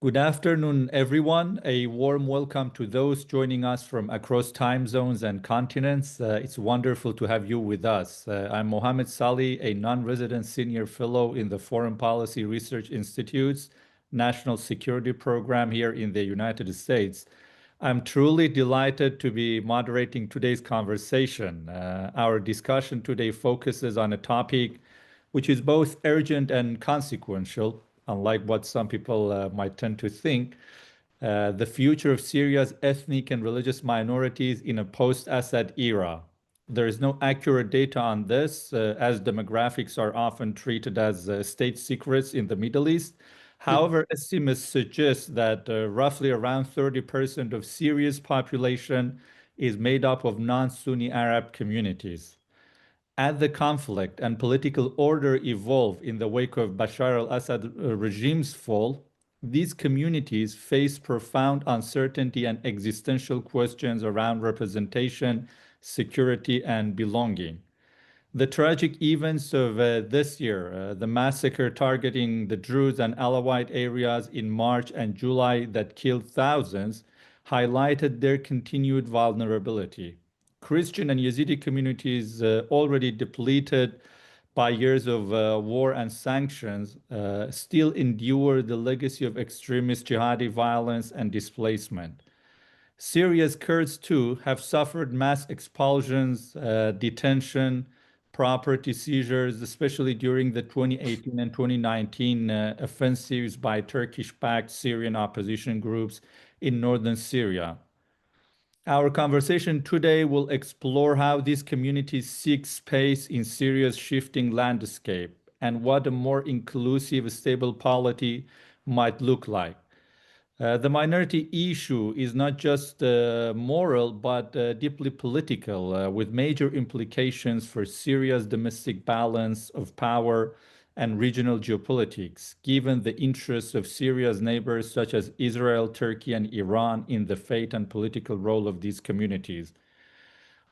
Good afternoon, everyone. A warm welcome to those joining us from across time zones and continents. It's wonderful to have you with us. I'm Mohammed Salih, a non-resident senior fellow in the Foreign Policy Research Institute's National Security Program here in the United States. I'm truly delighted to be moderating today's conversation. Our discussion today focuses on a topic which is both urgent and consequential, unlike what some people might tend to think. The future of Syria's ethnic and religious minorities in a post-Assad era. There is no accurate data on this, as demographics are often treated as state secrets in the Middle East. However, estimates suggest that roughly around 30% of Syria's population is made up of non-Sunni Arab communities. As the conflict and political order evolve in the wake of Bashar al-Assad regime's fall, these communities face profound uncertainty and existential questions around representation, security, and belonging. The tragic events of this year, the massacre targeting the Druze and Alawite areas in March and July that killed thousands, highlighted their continued vulnerability. Christian and Yazidi communities, already depleted by years of war and sanctions, still endure the legacy of extremist jihadi violence and displacement. Syria's Kurds, too, have suffered mass expulsions, detention, property seizures, especially during the 2018 and 2019 offensives by Turkish-backed Syrian opposition groups in northern Syria. Our conversation today will explore how these communities seek space in Syria's shifting landscape and what a more inclusive, stable polity might look like. The minority issue is not just moral, but deeply political, with major implications for Syria's domestic balance of power and regional geopolitics, given the interests of Syria's neighbors such as Israel, Turkey, and Iran in the fate and political role of these communities.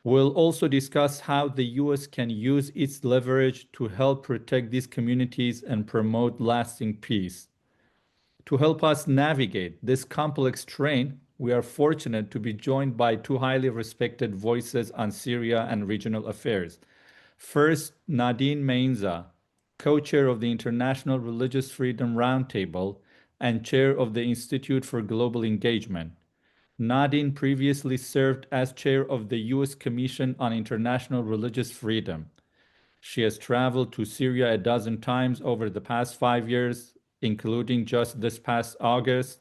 We'll also discuss how the US can use its leverage to help protect these communities and promote lasting peace. To help us navigate this complex terrain, we are fortunate to be joined by two highly respected voices on Syria and regional affairs. First, Nadine Meinza, co-chair of the International Religious Freedom Roundtable and chair of the Institute for Global Engagement. Nadine previously served as chair of the US Commission on International Religious Freedom. She has traveled to Syria a dozen times over the past 5 years, including just this past August,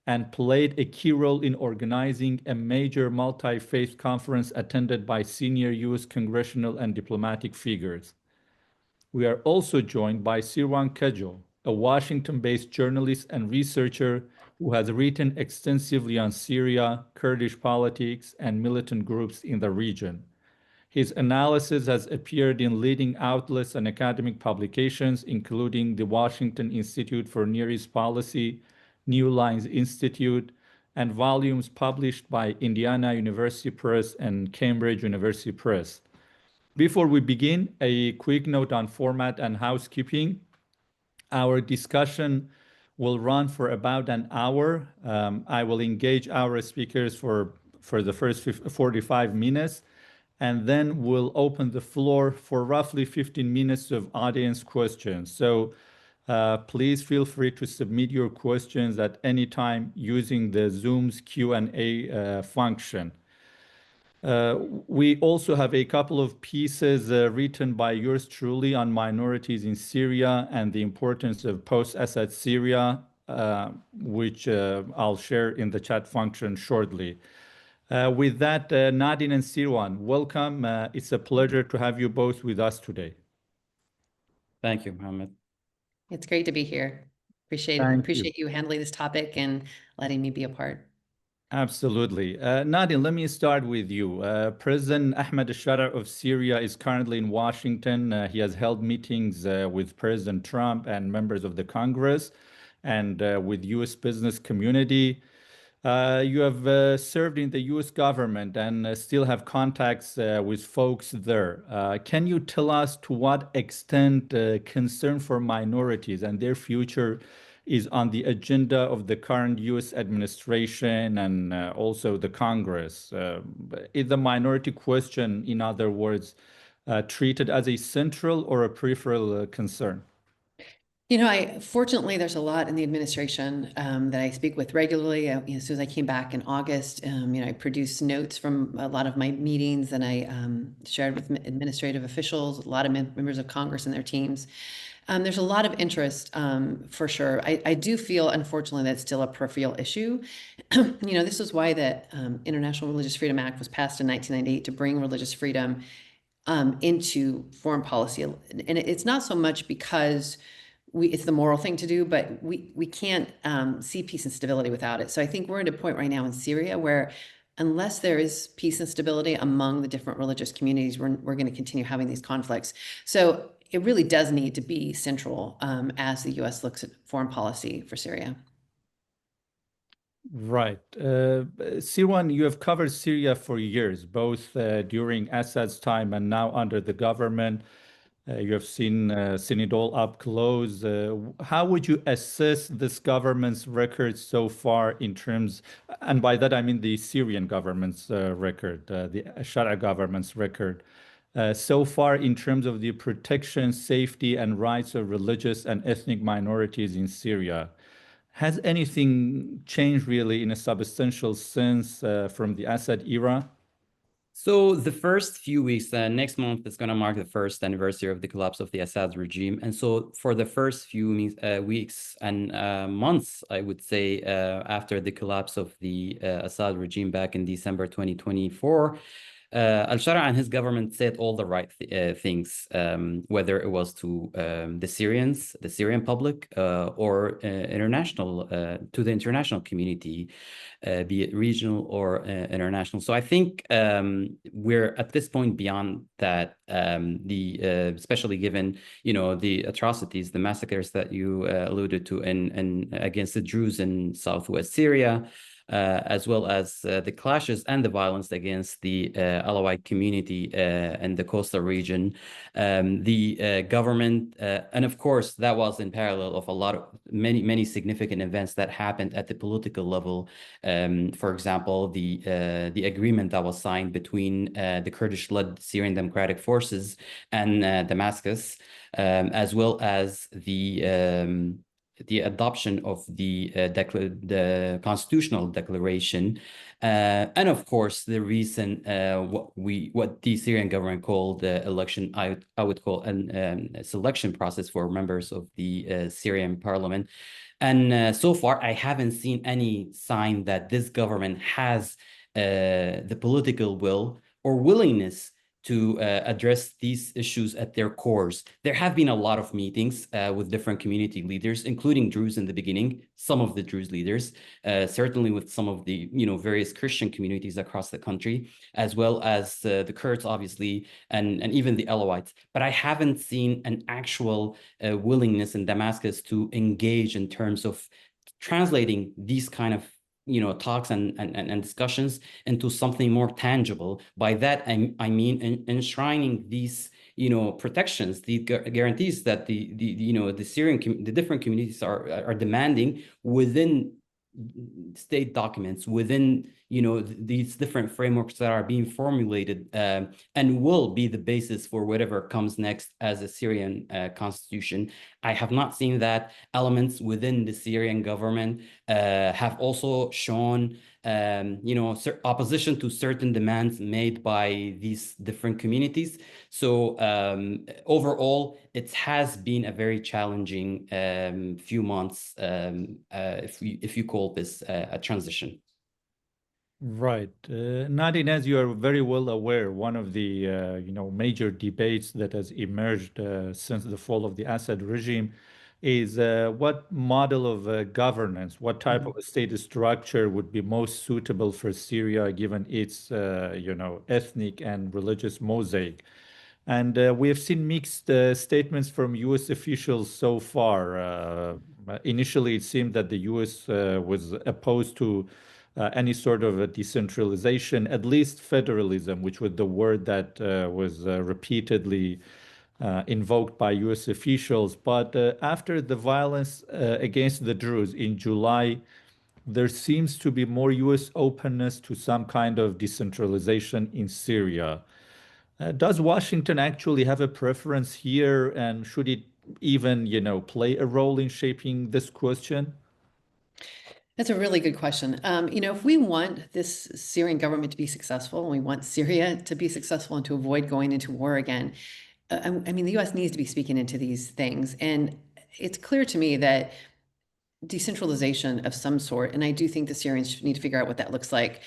and played a key role in organizing a major multi-faith conference attended by senior US congressional and diplomatic figures. We are also joined by Sirwan Kejo, a Washington-based journalist and researcher who has written extensively on Syria, Kurdish politics, and militant groups in the region. His analysis has appeared in leading outlets and academic publications, including the Washington Institute for Near East Policy, New Lines Institute, and volumes published by Indiana University Press and Cambridge University Press. Before we begin, a quick note on format and housekeeping. Our discussion will run for about an hour. I will engage our speakers for the first 45 minutes, and then we'll open the floor for roughly 15 minutes of audience questions. So please feel free to submit your questions at any time using the Zoom's Q&A function. We also have a couple of pieces written by yours truly on minorities in Syria and the importance of post-Assad Syria, which I'll share in the chat function shortly. With that, Nadine and Sirwan, welcome. It's a pleasure to have you both with us today. Thank you, Mohammed. It's great to be here. Appreciate you handling this topic and letting me be a part. Absolutely. Nadine, let me start with you. President Ahmed al-Shara of Syria is currently in Washington. He has held meetings with President Trump and members of the Congress and with U.S. business community. You have served in the U.S. government and still have contacts with folks there. Can you tell us to what extent concern for minorities and their future is on the agenda of the current U.S. administration and also the Congress. Is the minority question, in other words, treated as a central or a peripheral concern? You know, fortunately, there's a lot in the administration that I speak with regularly. As soon as I came back in August, I produced notes from a lot of my meetings, and I shared with administrative officials, a lot of members of Congress and their teams. There's a lot of interest, for sure. I do feel, unfortunately, that's still a peripheral issue. This is why the International Religious Freedom Act was passed in 1998 to bring religious freedom into foreign policy. And it's not so much because it's the moral thing to do, but we can't see peace and stability without it. So I think we're at a point right now in Syria where unless there is peace and stability among the different religious communities, we're going to continue having these conflicts. So it really does need to be central as the U.S. looks at foreign policy for Syria. Right. Sirwan, you have covered Syria for years, both during Assad's time and now under the government. You have seen it all up close. How would you assess this government's record so far in terms, and by that I mean the Syrian government's record, the Bashar government's record, so far in terms of the protection, safety, and rights of religious and ethnic minorities in Syria? Has anything changed really in a substantial sense from the Assad era? So the first few weeks, next month is going to mark the first anniversary of the collapse of the Assad regime. And so for the first few weeks and months, I would say, after the collapse of the Assad regime back in December 2024, al-Shara and his government said all the right things, whether it was to the Syrians, the Syrian public, or to the international community, be it regional or international. So I think we're at this point beyond that, especially given, the atrocities, the massacres that you alluded to and against the Druze in southwest Syria, as well as the clashes and the violence against the Alawite community in the coastal region. The government, and of course, that was in parallel of many significant events that happened at the political level. For example, the agreement that was signed between the Kurdish-led Syrian Democratic Forces and Damascus, as well as the adoption of the constitutional declaration, and of course the recent what the Syrian government called the election. I would call a selection process for members of the Syrian parliament. And so far, I haven't seen any sign that this government has the political will or willingness to address these issues at their cores. There have been a lot of meetings with different community leaders, including Druze in the beginning, some of the Druze leaders, certainly with some of the various Christian communities across the country, as well as the Kurds, obviously, and even the Alawites. But I haven't seen an actual willingness in Damascus to engage in terms of translating these kind of talks and discussions into something more tangible. By that, I mean enshrining these, protections, the guarantees that the different communities are demanding within state documents, within these different frameworks that are being formulated and will be the basis for whatever comes next as a Syrian constitution. I have not seen that. Elements within the Syrian government have also shown opposition to certain demands made by these different communities. So overall, it has been a very challenging few months, if you call this a transition. Right. Nadine, as you are very well aware, one of the major debates that has emerged since the fall of the Assad regime is what model of governance, what type of a state structure would be most suitable for Syria, given its ethnic and religious mosaic. And we have seen mixed statements from U.S. officials so far. Initially, it seemed that the U.S. Was opposed to any sort of a decentralization, at least federalism, which was the word that was repeatedly invoked by U.S. officials. But after the violence against the Druze in July, there seems to be more U.S. openness to some kind of decentralization in Syria. Does Washington actually have a preference here, and should it even, play a role in shaping this question? That's a really good question. If we want this Syrian government to be successful, and we want Syria to be successful and to avoid going into war again, I mean, the U.S. needs to be speaking into these things. And it's clear to me that decentralization of some sort, and I do think the Syrians need to figure out what that looks like,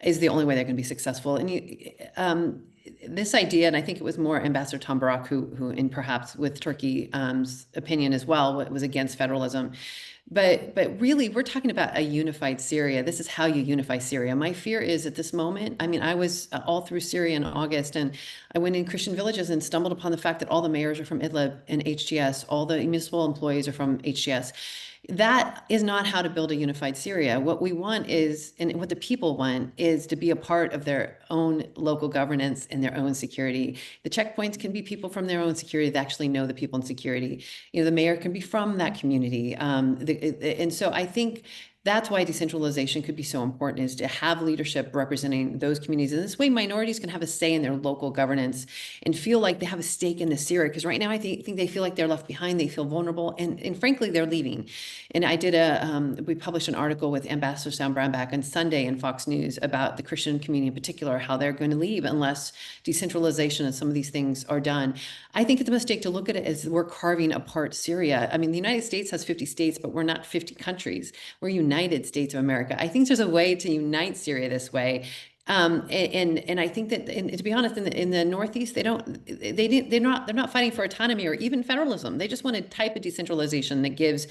is the only way they're going to be successful. And this idea, and I think it was more Ambassador Tom Barak who, and perhaps with Turkey's opinion as well, was against federalism. But really, we're talking about a unified Syria. This is how you unify Syria. My fear is at this moment, I mean, I was all through Syria in August, and I went in Christian villages and stumbled upon the fact that all the mayors are from Idlib and HTS, all the municipal employees are from HTS. That is not how to build a unified Syria. What we want is, and what the people want, is to be a part of their own local governance and their own security. The checkpoints can be people from their own security that actually know the people in security. The mayor can be from that community. And so I think that's why decentralization could be so important, is to have leadership representing those communities. And this way, minorities can have a say in their local governance and feel like they have a stake in the Syria. Because right now, I think they feel like they're left behind. They feel vulnerable. And frankly, they're leaving. And I did we published an article with Ambassador Sam Brownback on Sunday in Fox News about the Christian community in particular, how they're going to leave unless decentralization and some of these things are done. I think it's a mistake to look at it as we're carving apart Syria. I mean, the United States has 50 states, but we're not 50 countries. We're United States of America. I think there's a way to unite Syria this way. And I think that, and to be honest, in the Northeast, they're not fighting for autonomy or even federalism. They just want a type of decentralization that gives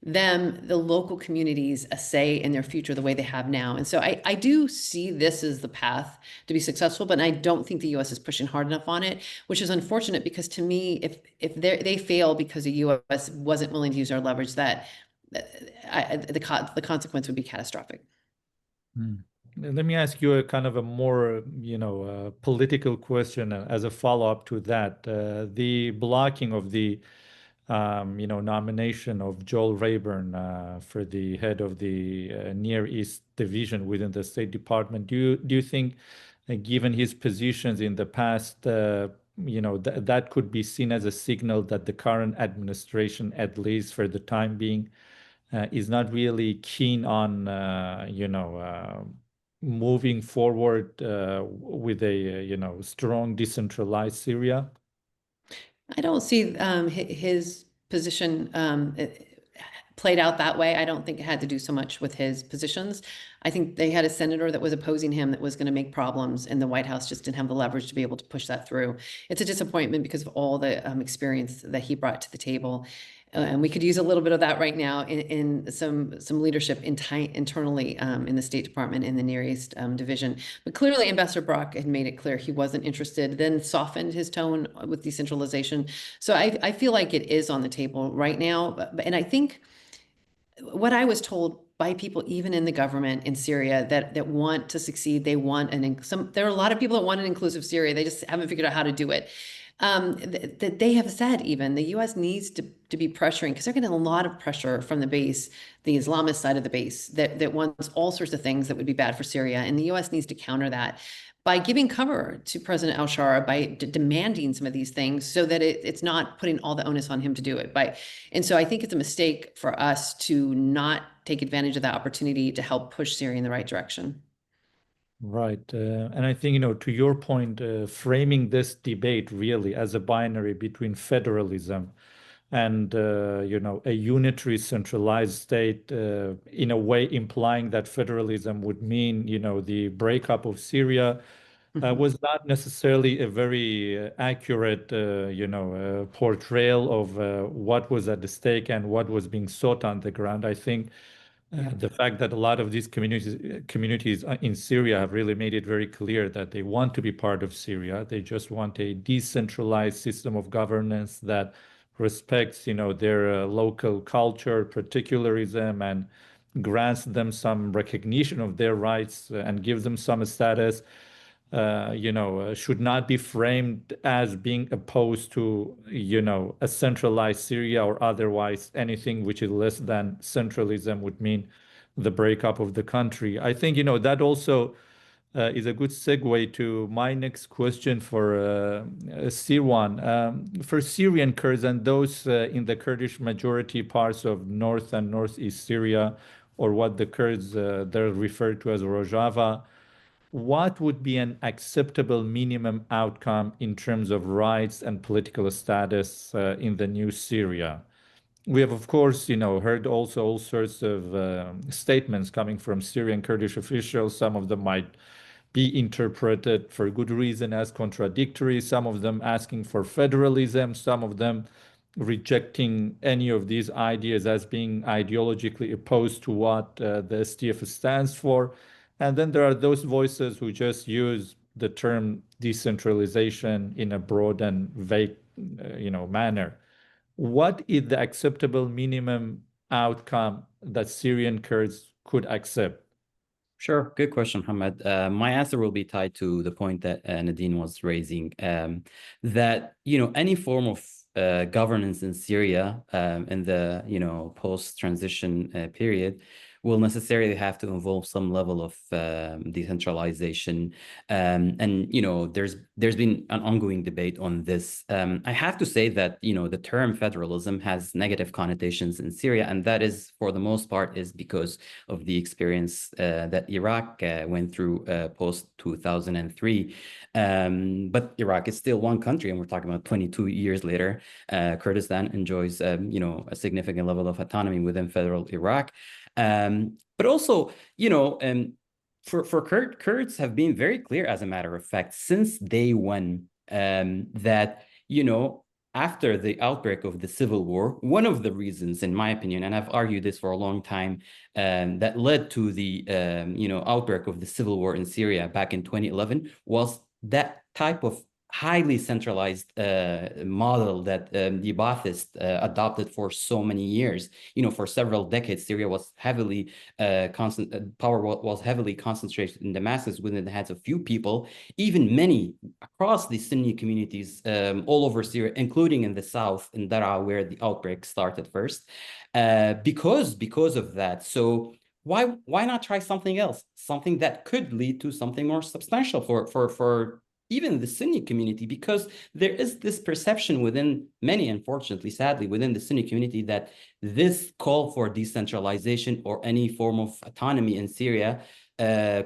them, the local communities, a say in their future the way they have now. And so I do see this as the path to be successful, but I don't think the U.S. is pushing hard enough on it, which is unfortunate, because to me, if they fail because the U.S. wasn't willing to use our leverage, that the consequence would be catastrophic. Let me ask you a kind of a more, political question as a follow-up to that. The blocking of the, nomination of Joel Rayburn for the head of the Near East division within the State Department. Do you think, given his positions in the past, that could be seen as a signal that the current administration, at least for the time being, is not really keen on, moving forward with a, strong decentralized Syria? I don't see his position played out that way. I don't think it had to do so much with his positions. I think they had a senator that was opposing him that was going to make problems, and the White House just didn't have the leverage to be able to push that through. It's a disappointment because of all the experience that he brought to the table. And we could use a little bit of that right now in some leadership internally in the State Department in the Near East division. But clearly, Ambassador Brock had made it clear he wasn't interested, then softened his tone with decentralization. So I feel like it is on the table right now. And I think what I was told by people, even in the government in Syria, that want to succeed, they want there are a lot of people that want an inclusive Syria. They just haven't figured out how to do it. That they have said even the U.S. needs to be pressuring, because they're getting a lot of pressure from the base, the Islamist side of the base, that wants all sorts of things that would be bad for Syria. And the U.S. needs to counter that by giving cover to President al-Bashar, by demanding some of these things so that it's not putting all the onus on him to do it. And so I think it's a mistake for us to not take advantage of that opportunity to help push Syria in the right direction. Right. And I think, to your point, framing this debate really as a binary between federalism and, a unitary centralized state, in a way implying that federalism would mean, the breakup of Syria, was not necessarily a very accurate, portrayal of what was at the stake and what was being sought on the ground. I think the fact that a lot of these communities in Syria have really made it very clear that they want to be part of Syria. They just want a decentralized system of governance that respects, their local culture, particularism, and grants them some recognition of their rights and gives them some status. should not be framed as being opposed to, a centralized Syria or otherwise anything which is less than centralism would mean the breakup of the country. I think, that also is a good segue to my next question for Sirwan. For Syrian Kurds and those in the Kurdish majority parts of north and northeast Syria, or what the Kurds they're referred to as Rojava, what would be an acceptable minimum outcome in terms of rights and political status in the new Syria? We have, of course, heard also all sorts of statements coming from Syrian Kurdish officials. Some of them might be interpreted for good reason as contradictory, some of them asking for federalism, some of them rejecting any of these ideas as being ideologically opposed to what the SDF stands for. And then there are those voices who just use the term decentralization in a broad and vague, manner. What is the acceptable minimum outcome that Syrian Kurds could accept? Sure, good question, Hamad. My answer will be tied to the point that Nadine was raising, that any form of governance in Syria in the post-transition period will necessarily have to involve some level of decentralization, and there's been an ongoing debate on this. I have to say that the term federalism has negative connotations in Syria, and that is for the most part is because of the experience that Iraq went through post 2003. But Iraq is still one country, and we're talking about 22 years later. Kurdistan enjoys a significant level of autonomy within federal Iraq. But also, for Kurds have been very clear, as a matter of fact, since day one, that, after the outbreak of the civil war, one of the reasons, in my opinion, and I've argued this for a long time, that led to the, outbreak of the civil war in Syria back in 2011 was that type of highly centralized model that the Baathists adopted for so many years. For several decades, Syria was heavily power was heavily concentrated in Damascus within the hands of few people, even many across the Sunni communities all over Syria, including in the south, in Daraa, where the outbreak started first, because of that. So why not try something else, something that could lead to something more substantial for even the Sunni community, because there is this perception within many, unfortunately, sadly, within the Sunni community, that this call for decentralization or any form of autonomy in Syria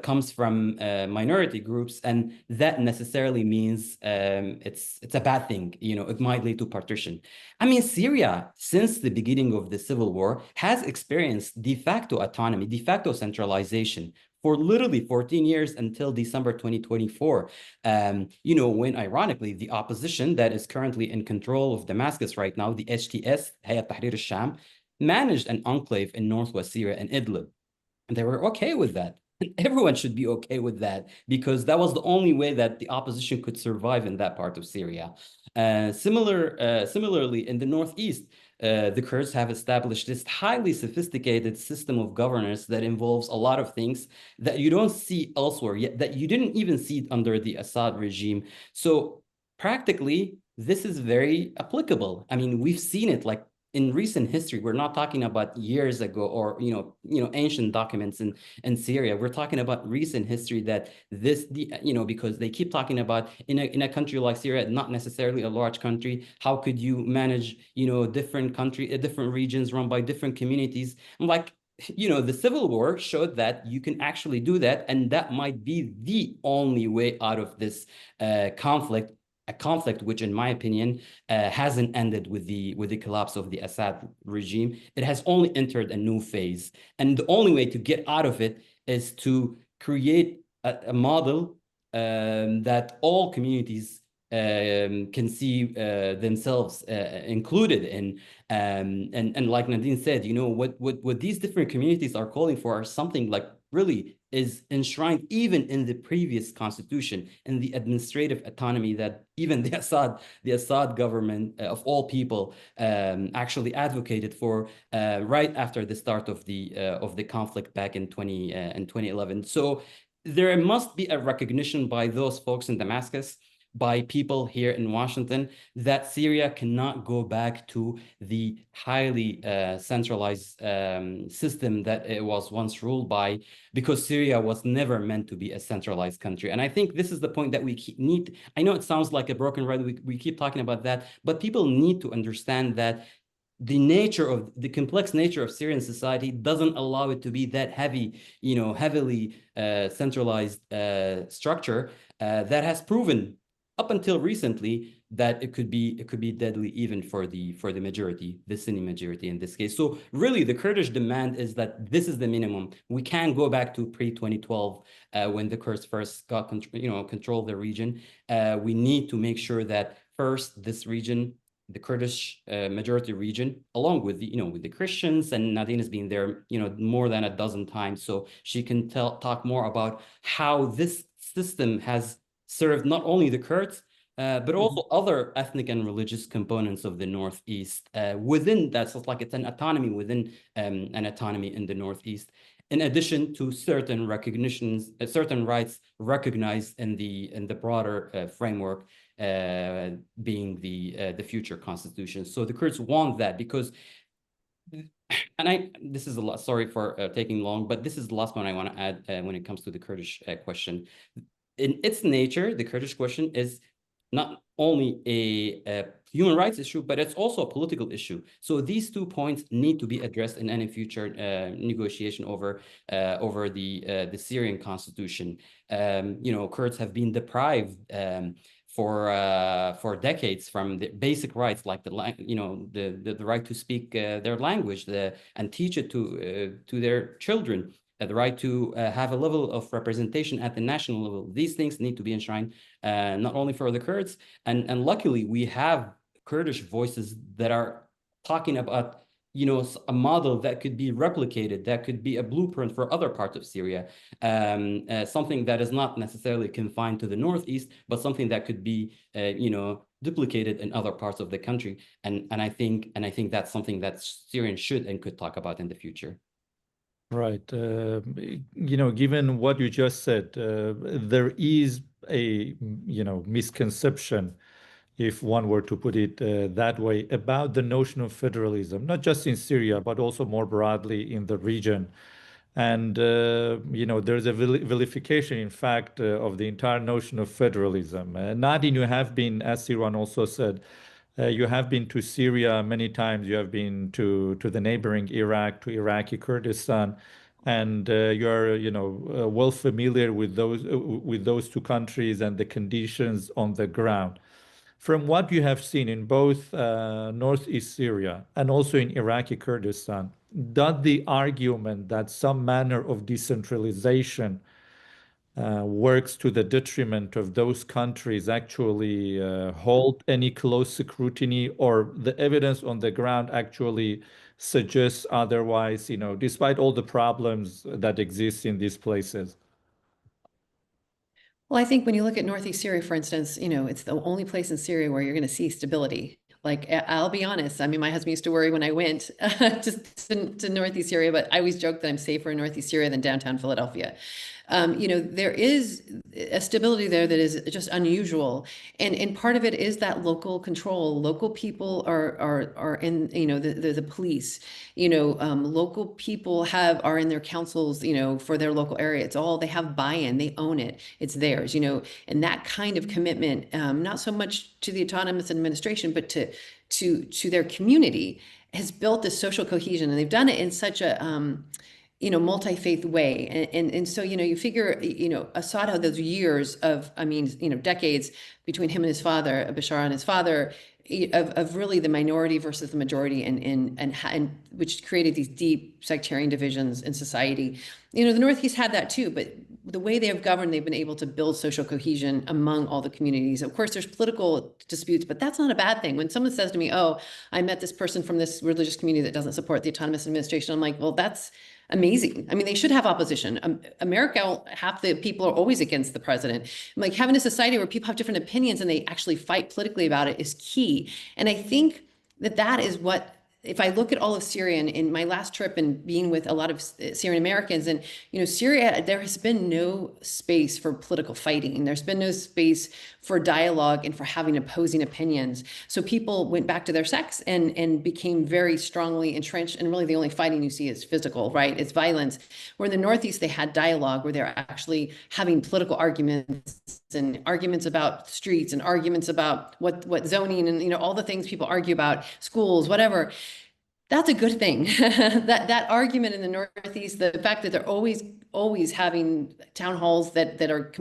comes from minority groups, and that necessarily means it's a bad thing. It might lead to partition. I mean, Syria, since the beginning of the civil war, has experienced de facto autonomy, de facto centralization for literally 14 years until December 2024, when ironically the opposition that is currently in control of Damascus right now, the HTS, Hayat Tahrir al-Sham, managed an enclave in northwest Syria and Idlib. And they were okay with that. Everyone should be okay with that, because that was the only way that the opposition could survive in that part of Syria. Similarly, in the northeast, the Kurds have established this highly sophisticated system of governance that involves a lot of things that you don't see elsewhere, yet that you didn't even see under the Assad regime. So practically, this is very applicable. I mean, we've seen it like in recent history. We're not talking about years ago or ancient documents in Syria. We're talking about recent history, that because they keep talking about in a country like Syria, not necessarily a large country, how could you manage different regions run by different communities? Like, the civil war showed that you can actually do that, and that might be the only way out of this conflict. A conflict which, in my opinion, hasn't ended with the collapse of the Assad regime. It has only entered a new phase, and the only way to get out of it is to create a model that all communities can see themselves included in. And like Nadine said, what these different communities are calling for are something like really is enshrined even in the previous constitution, in the administrative autonomy that even the Assad government of all people actually advocated for right after the start of the conflict back in 2011. So there must be a recognition by those folks in Damascus, by people here in Washington, that Syria cannot go back to the highly centralized system that it was once ruled by, because Syria was never meant to be a centralized country. And I think this is the point that we need. I know it sounds like a broken record. We keep talking about that, but people need to understand that the complex nature of Syrian society doesn't allow it to be that heavily centralized structure that has proven up until recently that it could be deadly even for the majority, the Sunni majority in this case. So really, the Kurdish demand is that this is the minimum. We can't go back to pre-2012 when the Kurds first got control of the region. We need to make sure that first this region, the Kurdish majority region, along with the Christians, and Nadine has been there more than a dozen times, so she can talk more about how this system has served not only the Kurds but also other ethnic and religious components of the Northeast within that. So it's like it's an autonomy within an autonomy in the Northeast, in addition to certain recognitions, certain rights recognized in the broader framework, being the future constitution. So the Kurds want that because, and this is a lot, sorry for taking long, but this is the last one I want to add when it comes to the Kurdish question. In its nature, the Kurdish question is not only a human rights issue, but it's also a political issue. So these 2 points need to be addressed in any future negotiation over the Syrian constitution. Kurds have been deprived for decades from the basic rights, like the right to speak their language and teach it to their children. The right to have a level of representation at the national level. These things need to be enshrined, not only for the Kurds, and luckily we have Kurdish voices that are talking about a model that could be replicated, that could be a blueprint for other parts of Syria, something that is not necessarily confined to the Northeast, but something that could be duplicated in other parts of the country. And I think that's something that Syrians should and could talk about in the future. Right. Given what you just said, there is a, misconception, if one were to put it that way, about the notion of federalism, not just in Syria, but also more broadly in the region. And, there's a vilification, in fact, of the entire notion of federalism. Nadine, you have been, as Siran also said, you have been to Syria many times. You have been to the neighboring Iraq, to Iraqi Kurdistan, and you are, well familiar with those two countries and the conditions on the ground. From what you have seen in both northeast Syria and also in Iraqi Kurdistan, does the argument that some manner of decentralization works to the detriment of those countries actually hold any close scrutiny, or the evidence on the ground actually suggests otherwise, despite all the problems that exist in these places? Well, I think when you look at Northeast Syria, for instance, it's the only place in Syria where you're going to see stability. Like, I'll be honest. I mean, my husband used to worry when I went to Northeast Syria, but I always joke that I'm safer in Northeast Syria than downtown Philadelphia. There is a stability there that is just unusual, and part of it is that local control. Local people are in, the police. Local people are in their councils, for their local area. It's all, they have buy-in, they own it, it's theirs. And that kind of commitment, not so much to the autonomous administration, but to their community, has built this social cohesion, and they've done it in such a multi-faith way. And so, you figure, Assad had those years of, decades between him and his father, Bashar and his father, of really the minority versus the majority, and which created these deep sectarian divisions in society. The Northeast had that too, but the way they have governed, they've been able to build social cohesion among all the communities. Of course, there's political disputes, but that's not a bad thing. When someone says to me, "Oh, I met this person from this religious community that doesn't support the autonomous administration," I'm like, well, that's amazing. I mean, they should have opposition. America, half the people are always against the president. Like, having a society where people have different opinions and they actually fight politically about it is key. And I think that is what if I look at all of Syria and in my last trip and being with a lot of Syrian Americans, and Syria, there has been no space for political fighting. There's been no space for dialogue and for having opposing opinions. So people went back to their sects and became very strongly entrenched. And really, the only fighting you see is physical, right? It's violence. Where in the Northeast, they had dialogue, where they're actually having political arguments and arguments about streets and arguments about what zoning and all the things people argue about, schools, whatever. That's a good thing. that argument in the Northeast, the fact that they're always having town halls that are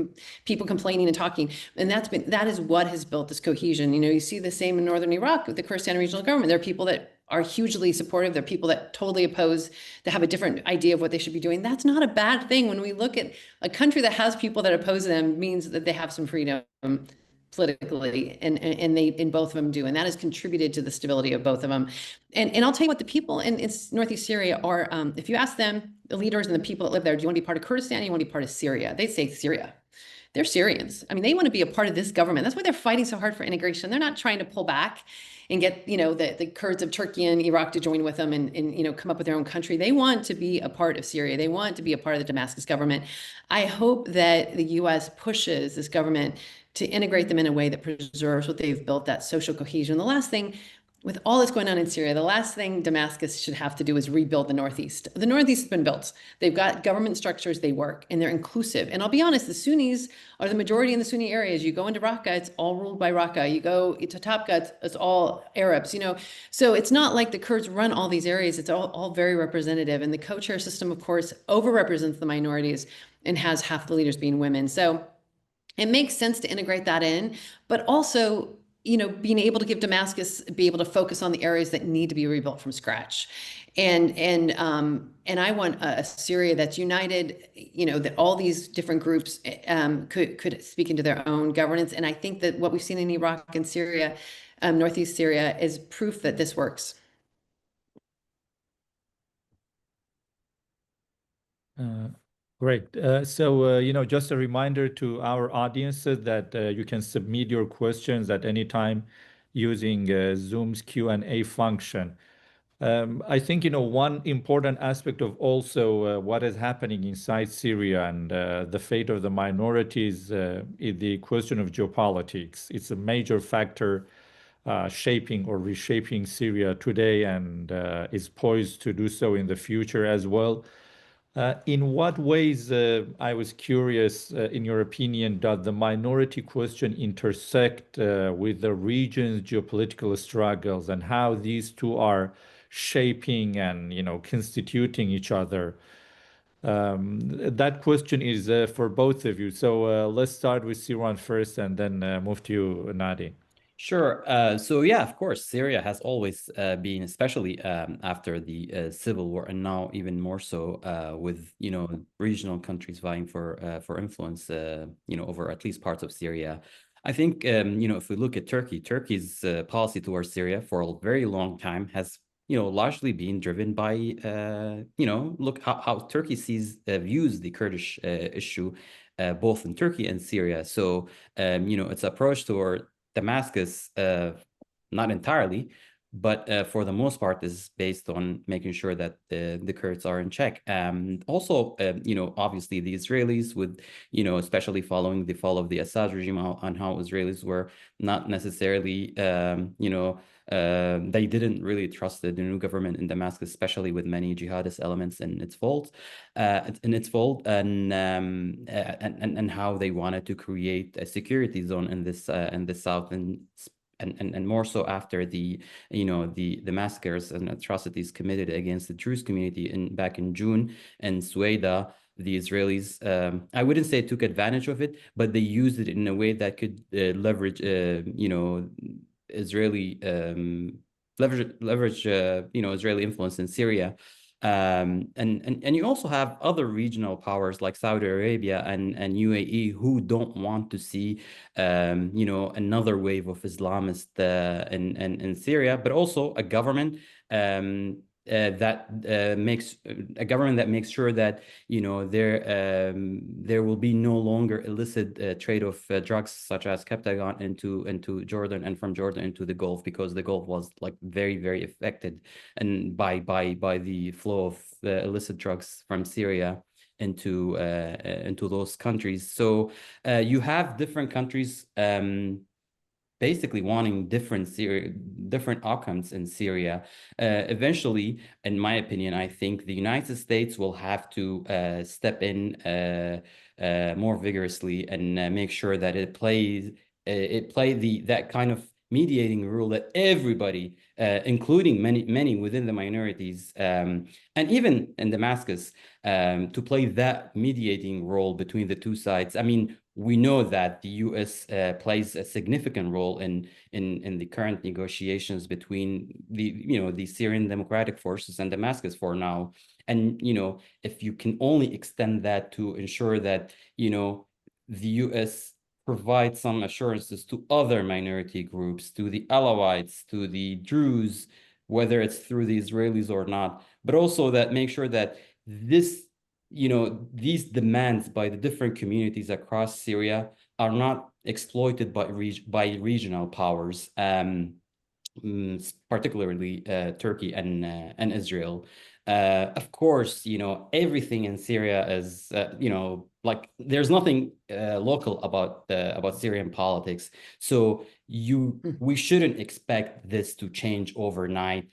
people complaining and talking, and that is what has built this cohesion. You see the same in northern Iraq with the Kurdistan Regional Government. There are people that are hugely supportive. There are people that totally oppose, that have a different idea of what they should be doing. That's not a bad thing. When we look at a country that has people that oppose them, means that they have some freedom politically, and they in both of them do, and that has contributed to the stability of both of them. And I'll tell you what, the people in Northeast Syria are, if you ask them, the leaders and the people that live there, do you want to be part of Kurdistan? Or do you want to be part of Syria? They say Syria. They're Syrians. I mean, they want to be a part of this government. That's why they're fighting so hard for integration. They're not trying to pull back and get the Kurds of Turkey and Iraq to join with them and come up with their own country. They want to be a part of Syria. They want to be a part of the Damascus government. I hope that the U.S. pushes this government to integrate them in a way that preserves what they've built, that social cohesion. The last thing, with all that's going on in Syria, the last thing Damascus should have to do is rebuild the Northeast. The Northeast has been built. They've got government structures, they work, and they're inclusive. And I'll be honest, the Sunnis are the majority in the Sunni areas. You go into Raqqa, it's all ruled by Raqqa. You go to Topka, it's all Arabs, So it's not like the Kurds run all these areas. It's all very representative. And the co-chair system, of course, overrepresents the minorities and has half the leaders being women. So it makes sense to integrate that in, but also, being able to give Damascus, be able to focus on the areas that need to be rebuilt from scratch. And I want a Syria that's united, that all these different groups could speak into their own governance. And I think that what we've seen in Iraq and Syria, Northeast Syria, is proof that this works. Great. So, just a reminder to our audiences that you can submit your questions at any time using Zoom's Q&A function. I think, one important aspect of also what is happening inside Syria and the fate of the minorities is the question of geopolitics. It's a major factor shaping or reshaping Syria today and is poised to do so in the future as well. In what ways, I was curious, in your opinion, does the minority question intersect with the region's geopolitical struggles and how these two are shaping and, constituting each other? That question is for both of you. So let's start with Siran first and then move to you, Nadi. Sure. So yeah, of course, Syria has always been, especially after the civil war, and now even more so with regional countries vying for influence, over at least parts of Syria. I think if we look at Turkey's policy towards Syria for a very long time has largely been driven by look how Turkey views the Kurdish issue both in Turkey and Syria. So its approach toward Damascus, not entirely, but for the most part is based on making sure that the Kurds are in check. Also, obviously the Israelis would, especially following the fall of the Assad regime, on how Israelis were not necessarily, they didn't really trust the new government in Damascus, especially with many jihadist elements in its fold, and how they wanted to create a security zone in this south and more so after the massacres and atrocities committed against the Druze community back in June in Sueda. The Israelis, I wouldn't say took advantage of it, but they used it in a way that could leverage, Israeli leverage Israeli influence in Syria. And you also have other regional powers like Saudi Arabia and UAE who don't want to see another wave of Islamists in Syria, but also a government that makes a government that makes sure that there will be no longer illicit trade of drugs such as Captagon into Jordan, and from Jordan into the Gulf, because the Gulf was like very affected and by the flow of illicit drugs from Syria into those countries. So you have different countries basically wanting different outcomes in Syria. Eventually, in my opinion, I think the United States will have to step in more vigorously and make sure that it play that kind of mediating role that everybody, including many within the minorities, and even in Damascus, to play that mediating role between the two sides. I mean, we know that the U.S. Plays a significant role in the current negotiations between the Syrian Democratic Forces and Damascus for now. And if you can only extend that to ensure that the U.S. provides some assurances to other minority groups, to the Alawites, to the Druze, whether it's through the Israelis or not, but also that make sure that these demands by the different communities across Syria are not exploited by regional powers, particularly Turkey and Israel. Of course, everything in Syria is, like there's nothing local about Syrian politics. So we shouldn't expect this to change overnight.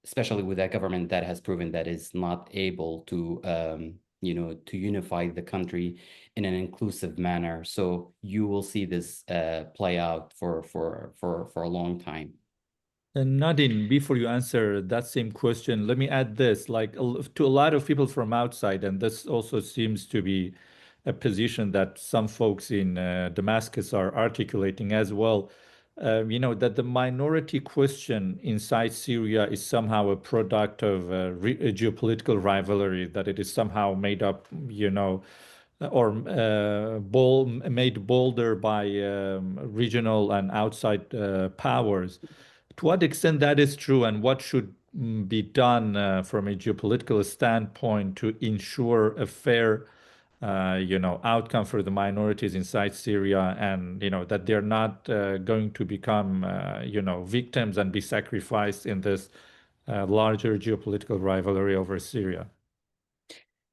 Especially with a government that has proven that is not able to, to unify the country in an inclusive manner. So you will see this play out for a long time. And Nadine, before you answer that same question, let me add this, like to a lot of people from outside, and this also seems to be a position that some folks in Damascus are articulating as well. That the minority question inside Syria is somehow a product of a geopolitical rivalry, that it is somehow made up, or made bolder by regional and outside powers. To what extent that is true, and what should be done from a geopolitical standpoint to ensure a fair outcome for the minorities inside Syria, and that they're not going to become victims and be sacrificed in this larger geopolitical rivalry over Syria.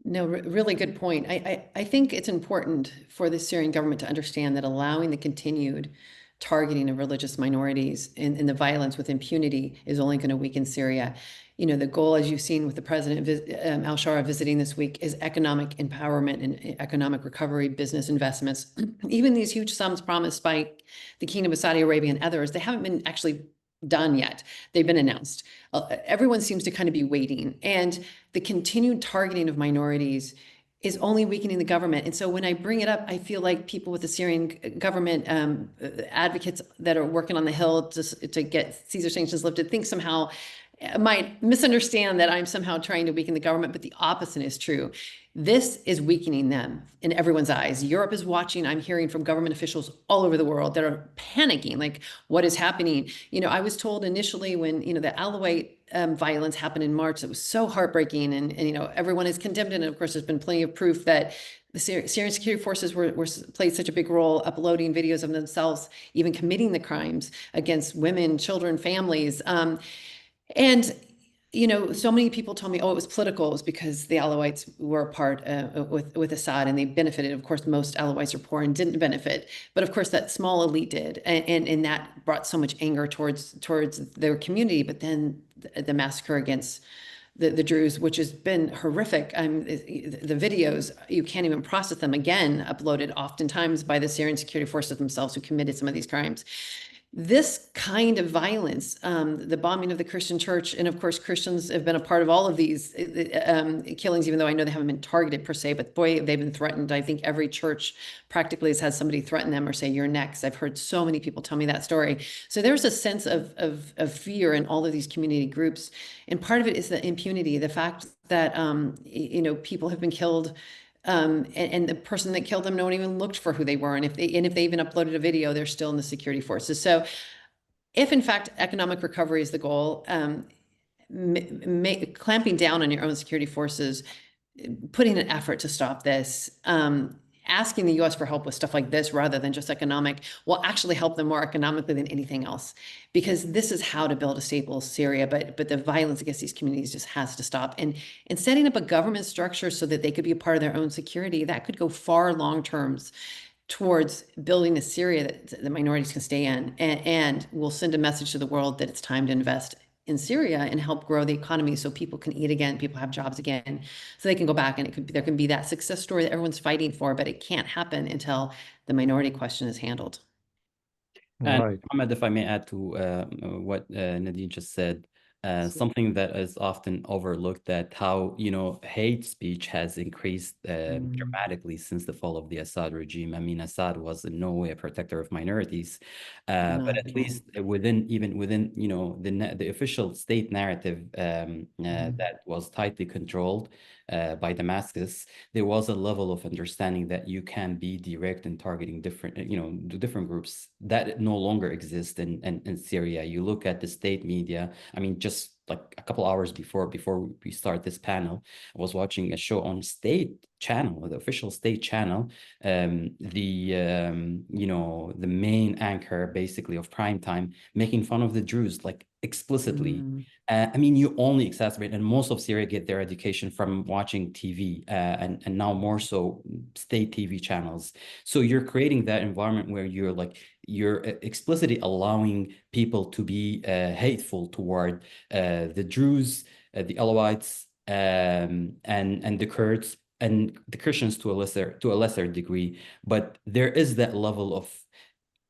No, really good point. I think it's important for the Syrian government to understand that allowing the continued targeting of religious minorities and the violence with impunity is only going to weaken Syria. The goal, as you've seen with the president al-Shara visiting this week, is economic empowerment and economic recovery, business investments. Even these huge sums promised by the Kingdom of Saudi Arabia and others, they haven't been actually done yet. They've been announced. Everyone seems to kind of be waiting. And the continued targeting of minorities is only weakening the government. And so when I bring it up, I feel like people with the Syrian government, advocates that are working on the Hill to get Caesar sanctions lifted, think somehow might misunderstand that I'm somehow trying to weaken the government, but the opposite is true. This is weakening them in everyone's eyes. Europe is watching. I'm hearing from government officials all over the world that are panicking, like, what is happening? I was told initially when, the Alawite violence happened in March, it was so heartbreaking, and everyone is condemned. And of course, there's been plenty of proof that the Syrian security forces played such a big role, uploading videos of themselves, even committing the crimes against women, children, families. And so many people told me, oh, it was political. It was because the Alawites were a part with Assad, and they benefited. Of course, most Alawites are poor and didn't benefit. But of course, that small elite did. And that brought so much anger towards their community. But then the massacre against the Druze, which has been horrific. The videos, you can't even process them, again, uploaded oftentimes by the Syrian security forces themselves who committed some of these crimes. This kind of violence, the bombing of the Christian church, and of course, Christians have been a part of all of these killings, even though I know they haven't been targeted per se, but boy, they've been threatened. I think every church practically has had somebody threaten them or say, you're next. I've heard so many people tell me that story. So there's a sense of fear in all of these community groups. And part of it is the impunity, the fact that, people have been killed, and the person that killed them, no one even looked for who they were. And if they even uploaded a video, they're still in the security forces. So if in fact economic recovery is the goal, clamping down on your own security forces, putting an effort to stop this, asking the US for help with stuff like this rather than just economic will actually help them more economically than anything else, because this is how to build a stable Syria. But the violence against these communities just has to stop. And setting up a government structure so that they could be a part of their own security, that could go far long terms towards building a Syria that the minorities can stay in, and will send a message to the world that it's time to invest in Syria and help grow the economy so people can eat again, people have jobs again, so they can go back, and there can be that success story that everyone's fighting for, but it can't happen until the minority question is handled. And Right. Ahmed, if I may add to what Nadine just said, something that is often overlooked, that how, hate speech has increased dramatically since the fall of the Assad regime. I mean, Assad was in no way a protector of minorities, but at least within the official state narrative that was tightly controlled by Damascus, there was a level of understanding that you can be direct in targeting different groups that no longer exist in Syria. You look at the state media. I mean, just like a couple hours before we start this panel, I was watching a show on state channel, the official state channel. The main anchor basically of prime time making fun of the Druze, like explicitly. I mean, you only exacerbate, and most of Syria get their education from watching TV, and now more so state TV channels. So you're creating that environment where you're explicitly allowing people to be hateful toward the Druze, the Alawites, and the Kurds, and the Christians to a lesser degree. But there is that level of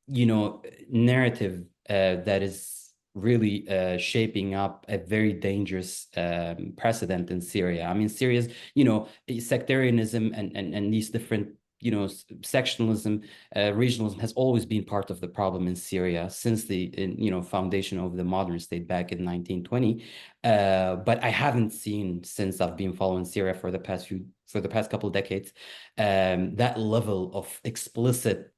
narrative that is really shaping up a very dangerous precedent in Syria. I mean, Syria's sectarianism and these different sectionalism, regionalism has always been part of the problem in Syria since the foundation of the modern state back in 1920. But I haven't seen, since I've been following Syria for the past couple of decades, that level of explicit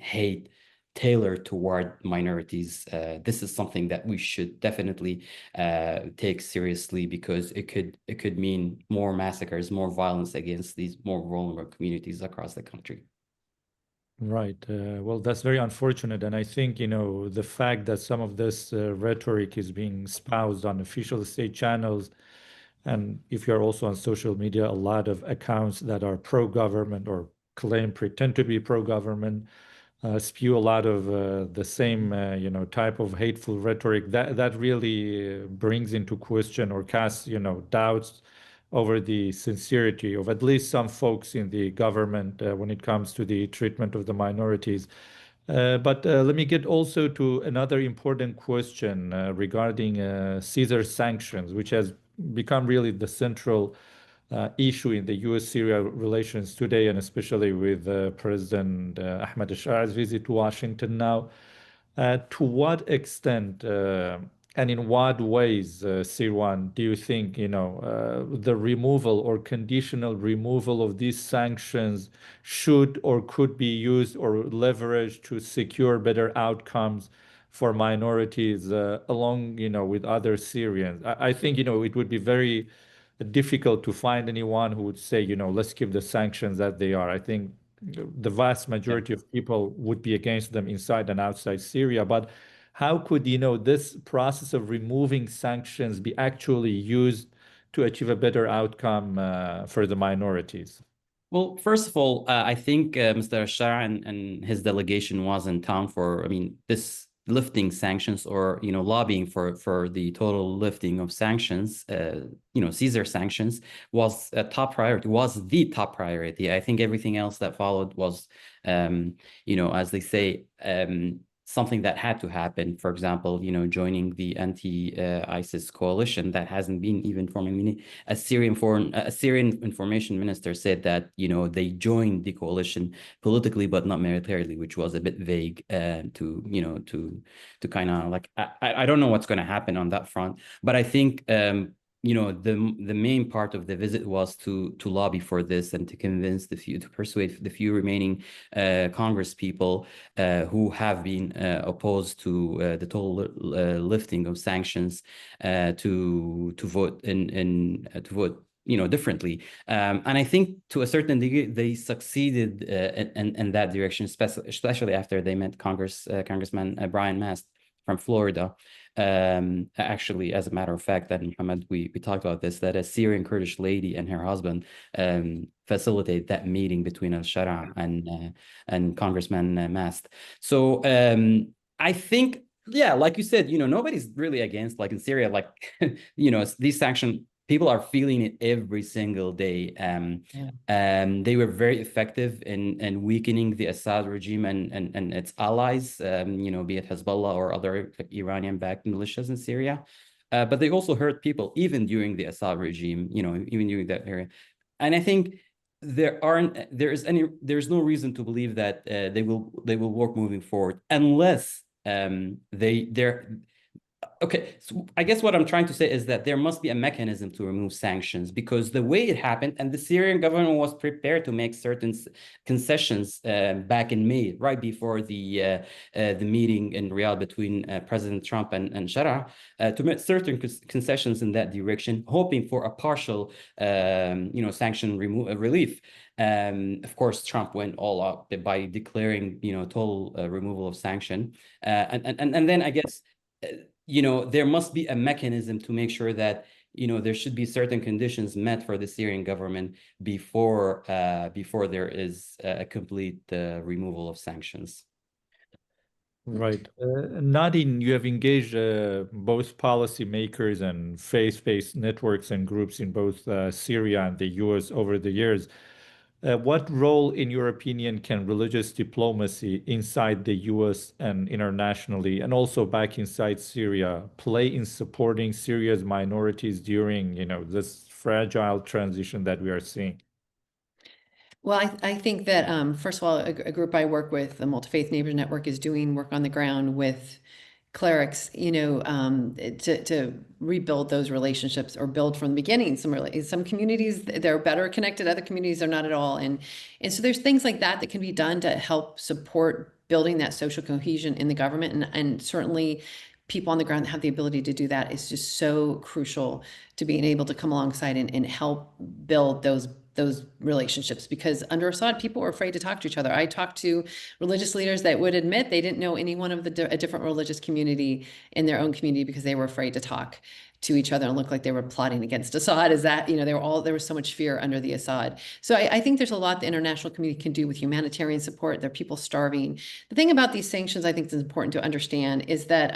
hate tailored toward minorities. This is something that we should definitely take seriously, because it could mean more massacres, more violence against these more vulnerable communities across the country. Right. Well, that's very unfortunate. And I think, the fact that some of this rhetoric is being espoused on official state channels, and if you're also on social media, a lot of accounts that are pro-government or pretend to be pro-government, spew a lot of the same, type of hateful rhetoric that really brings into question or casts, doubts over the sincerity of at least some folks in the government when it comes to the treatment of the minorities. But let me get also to another important question regarding Caesar sanctions, which has become really the central issue in the US-Syria relations today, and especially with President Ahmed Bashar's visit to Washington now. To what extent and in what ways, Sirwan, do you think, the removal or conditional removal of these sanctions should or could be used or leveraged to secure better outcomes for minorities along, with other Syrians? I think, it would be very difficult to find anyone who would say, let's keep the sanctions as they are. I think the vast majority of people would be against them inside and outside Syria. But how could, this process of removing sanctions be actually used to achieve a better outcome for the minorities? Well, first of all, I think Mr. Bashar and his delegation was in town for, this lifting sanctions, or lobbying for the total lifting of sanctions. Caesar sanctions was a top priority, was the top priority. I think everything else that followed was as they say, something that had to happen. For example, joining the anti-ISIS coalition that hasn't been even formed. I mean, a Syrian information minister said that they joined the coalition politically but not militarily, which was a bit vague to kind of like, I don't know what's going to happen on that front. But I think the main part of the visit was to lobby for this and to convince to persuade the few remaining Congress people who have been opposed to the total lifting of sanctions to vote to vote differently. And I think to a certain degree, they succeeded in that direction, especially after they met Congressman Brian Mast from Florida. Actually, as a matter of fact, that Mohammed, we talked about this, that a Syrian Kurdish lady and her husband facilitated that meeting between al-Shara and Congressman Mast. So I think, yeah, like you said, nobody's really against, like in Syria, like, these sanctions, people are feeling it every single day. They were very effective in weakening the Assad regime and its allies, be it Hezbollah or other like Iranian-backed militias in Syria. But they also hurt people even during the Assad regime, even during that area. And I think there's no reason to believe that they will work moving forward unless okay, so I guess what I'm trying to say is that there must be a mechanism to remove sanctions, because the way it happened, and the Syrian government was prepared to make certain concessions back in May, right before the meeting in Riyadh between President Trump and Shara, to make certain concessions in that direction, hoping for a partial, sanction relief. Of course, Trump went all out by declaring, total removal of sanction, and then I guess. There must be a mechanism to make sure that, there should be certain conditions met for the Syrian government before there is a complete removal of sanctions. Right. Nadine, you have engaged both policymakers and faith-based networks and groups in both Syria and the US over the years. What role, in your opinion, can religious diplomacy inside the US and internationally, and also back inside Syria, play in supporting Syria's minorities during, this fragile transition that we are seeing? Well, I think that, first of all, a group I work with, the Multi-Faith Neighbors Network, is doing work on the ground with clerics, to rebuild those relationships or build from the beginning. Some communities, they're better connected, other communities are not at all. And so there's things like that can be done to help support building that social cohesion in the government. And certainly people on the ground that have the ability to do that is just so crucial to being able to come alongside and help build those relationships, because under Assad, people were afraid to talk to each other. I talked to religious leaders that would admit they didn't know anyone of a different religious community in their own community because they were afraid to talk to each other and look like they were plotting against Assad. There was so much fear under the Assad. So I think there's a lot the international community can do with humanitarian support. There are people starving. The thing about these sanctions, I think is important to understand, is that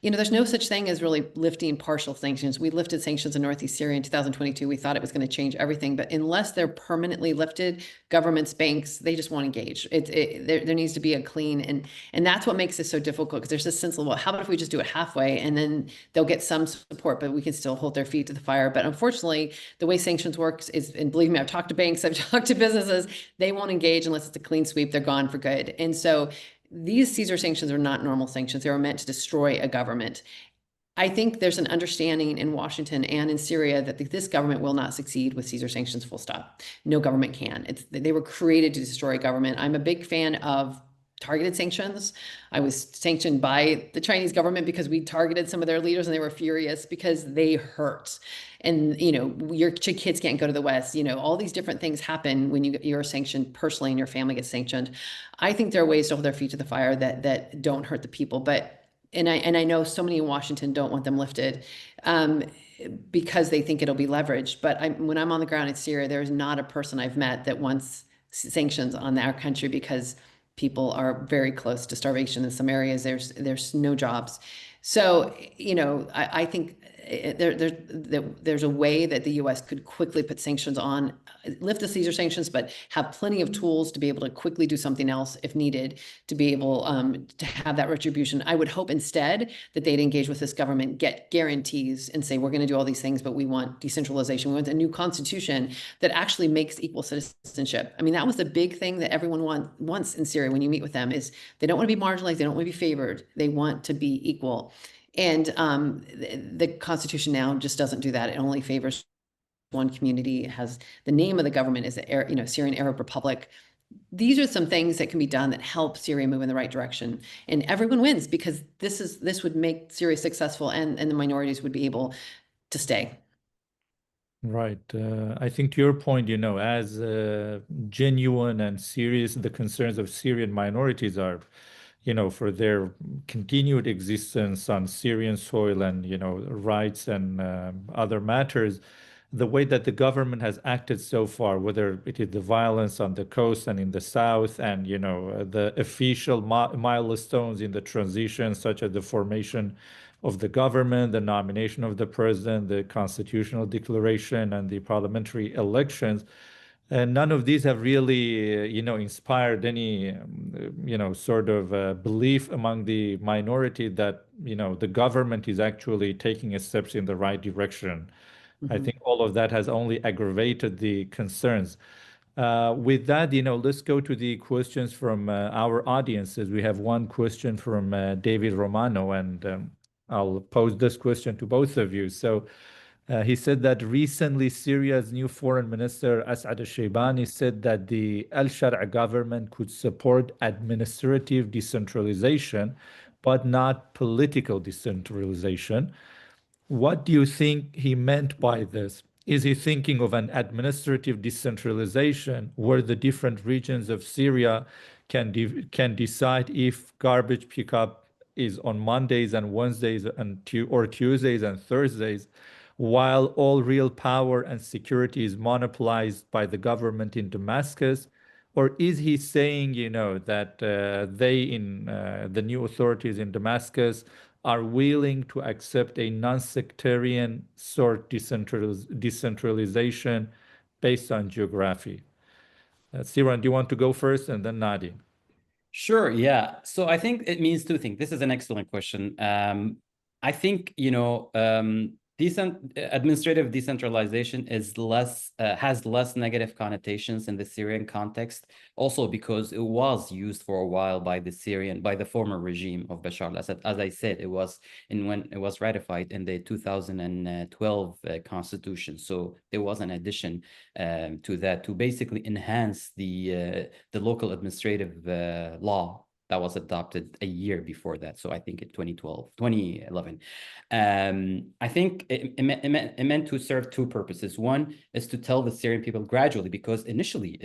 there's no such thing as really lifting partial sanctions. We lifted sanctions in Northeast Syria in 2022. We thought it was going to change everything, but unless they're permanently lifted, governments, banks, they just won't engage. There needs to be a clean, and that's what makes this so difficult, because there's this sense of, well, how about if we just do it halfway and then they'll get some support, but we can still hold their feet to the fire. But unfortunately, the way sanctions works is, and believe me, I've talked to banks, I've talked to businesses, they won't engage unless it's a clean sweep. They're gone for good. And so these Caesar sanctions are not normal sanctions. They were meant to destroy a government. I think there's an understanding in Washington and in Syria that this government will not succeed with Caesar sanctions, full stop. No government can. They were created to destroy a government. I'm a big fan of targeted sanctions. I was sanctioned by the Chinese government because we targeted some of their leaders and they were furious because they hurt. And, your kids can't go to the West. All these different things happen when you're sanctioned personally and your family gets sanctioned. I think there are ways to hold their feet to the fire that don't hurt the people. And I know so many in Washington don't want them lifted because they think it'll be leveraged. But when I'm on the ground in Syria, there's not a person I've met that wants sanctions on our country, because people are very close to starvation in some areas. There's no jobs. So, I think there's a way that the U.S. could quickly put sanctions on, lift the Caesar sanctions, but have plenty of tools to be able to quickly do something else if needed, to be able to have that retribution. I would hope instead that they'd engage with this government, get guarantees, and say, we're going to do all these things, but we want decentralization. We want a new constitution that actually makes equal citizenship. I mean, that was the big thing that everyone wants in Syria when you meet with them, is they don't want to be marginalized, they don't want to be favored, they want to be equal. And the Constitution now just doesn't do that. It only favors one community. It has the name of the government is the Syrian Arab Republic. These are some things that can be done that help Syria move in the right direction, and everyone wins because this would make Syria successful, and the minorities would be able to stay. Right. I think to your point, as genuine and serious the concerns of Syrian minorities are, for their continued existence on Syrian soil and, rights and other matters, the way that the government has acted so far, whether it is the violence on the coast and in the south, and, the official milestones in the transition, such as the formation of the government, the nomination of the president, the constitutional declaration, and the parliamentary elections. And none of these have really, inspired any, sort of belief among the minority that, the government is actually taking steps in the right direction. I think all of that has only aggravated the concerns. With that, let's go to the questions from our audiences. We have one question from David Romano, and I'll pose this question to both of you. So he said that recently Syria's new foreign minister, Asad al-Shaybani, said that the al-Shara government could support administrative decentralization, but not political decentralization. What do you think he meant by this? Is he thinking of an administrative decentralization where the different regions of Syria can decide if garbage pickup is on Mondays and Wednesdays or Tuesdays and Thursdays, while all real power and security is monopolized by the government in Damascus? Or is he saying, that the new authorities in Damascus are willing to accept a non-sectarian sort decentralization based on geography? Siran, do you want to go first, and then Nadi? Sure, yeah. So I think it means two things. This is an excellent question. I think, administrative decentralization is has less negative connotations in the Syrian context, also because it was used for a while by the former regime of Bashar al-Assad. As I said, it was when it was ratified in the 2012 constitution. So there was an addition to that to basically enhance the local administrative law that was adopted a year before that. So I think in 2011. I think it meant to serve two purposes. One is to tell the Syrian people gradually, because initially,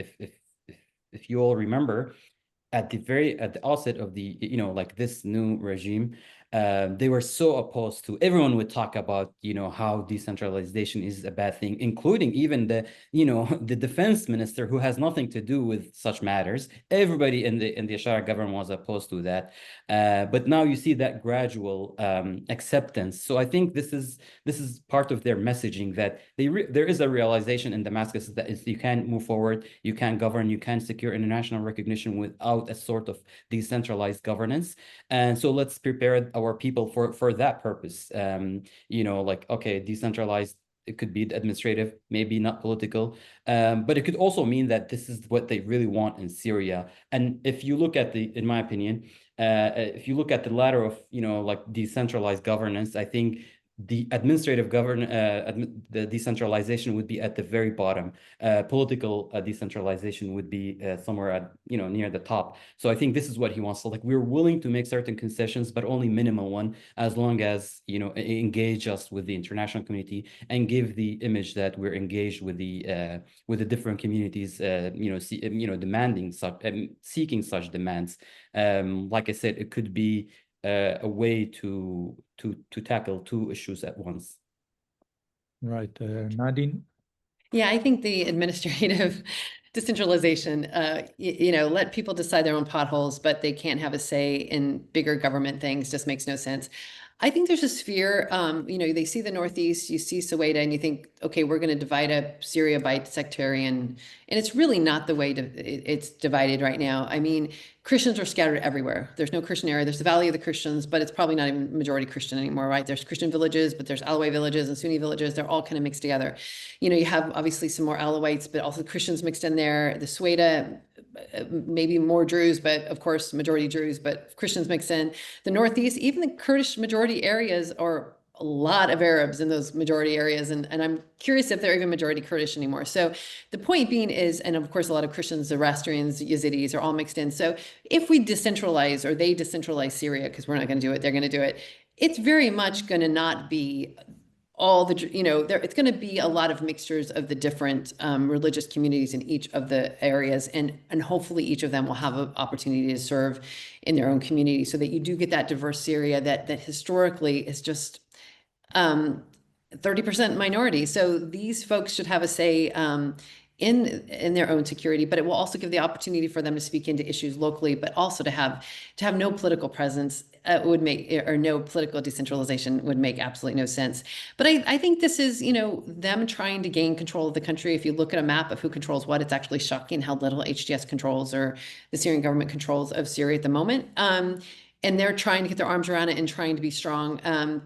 if you all remember, at the outset of the, like this new regime, they were so opposed to, everyone would talk about, how decentralization is a bad thing, including even the defense minister, who has nothing to do with such matters. Everybody in the Bashar government was opposed to that. But now you see that gradual acceptance. So I think this is part of their messaging, that there is a realization in Damascus that you can move forward, you can govern, you can secure international recognition without a sort of decentralized governance. And so let's prepare our people for that purpose. Like, okay, decentralized, it could be administrative, maybe not political, but it could also mean that this is what they really want in Syria. And if you look at in my opinion, if you look at the ladder of, like decentralized governance, I think the administrative the decentralization would be at the very bottom. Political decentralization would be somewhere at, near the top. So I think this is what he wants. So like, we're willing to make certain concessions, but only minimal one, as long as, engage us with the international community and give the image that we're engaged with the different communities, demanding such, seeking such demands. Like I said, it could be a way to tackle two issues at once. Right. Nadine? Yeah, I think the administrative decentralization, let people decide their own potholes, but they can't have a say in bigger government things, just makes no sense. I think there's this fear, they see the Northeast, you see Suwaida, and you think, okay, we're going to divide up Syria by sectarian, and it's really not the way it's divided right now. I mean, Christians are scattered everywhere. There's no Christian area. There's the Valley of the Christians, but it's probably not even majority Christian anymore, right? There's Christian villages, but there's Alawite villages and Sunni villages. They're all kind of mixed together. You have obviously some more Alawites, but also Christians mixed in there. The Suwaida maybe more Druze, but of course, majority Druze, but Christians mixed in. The Northeast, even the Kurdish majority areas are a lot of Arabs in those majority areas. And I'm curious if they're even majority Kurdish anymore. So the point being is, and of course, a lot of Christians, Zoroastrians, Yezidis are all mixed in. So if we decentralize or they decentralize Syria, because we're not going to do it, they're going to do it, it's very much going to not be all the, it's going to be a lot of mixtures of the different religious communities in each of the areas. And hopefully each of them will have an opportunity to serve in their own community so that you do get that diverse Syria that historically is just 30% minority. So these folks should have a say in their own security, but it will also give the opportunity for them to speak into issues locally, but also to have no political presence would make, or no political decentralization would make absolutely no sense. But I think this is, them trying to gain control of the country. If you look at a map of who controls what, it's actually shocking how little HTS controls or the Syrian government controls of Syria at the moment. And they're trying to get their arms around it and trying to be strong.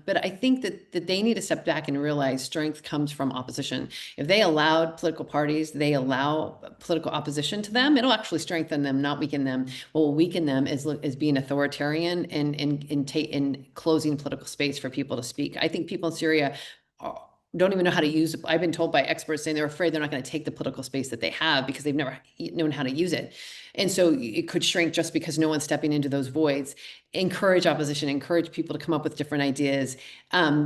But I think that they need to step back and realize strength comes from opposition. If they allowed political parties, they allow political opposition to them, it'll actually strengthen them, not weaken them. What will weaken them is being authoritarian and in closing political space for people to speak. I think people in Syria don't even know how to use it. I've been told by experts saying they're afraid they're not going to take the political space that they have because they've never known how to use it. And so it could shrink just because no one's stepping into those voids. Encourage opposition, encourage people to come up with different ideas.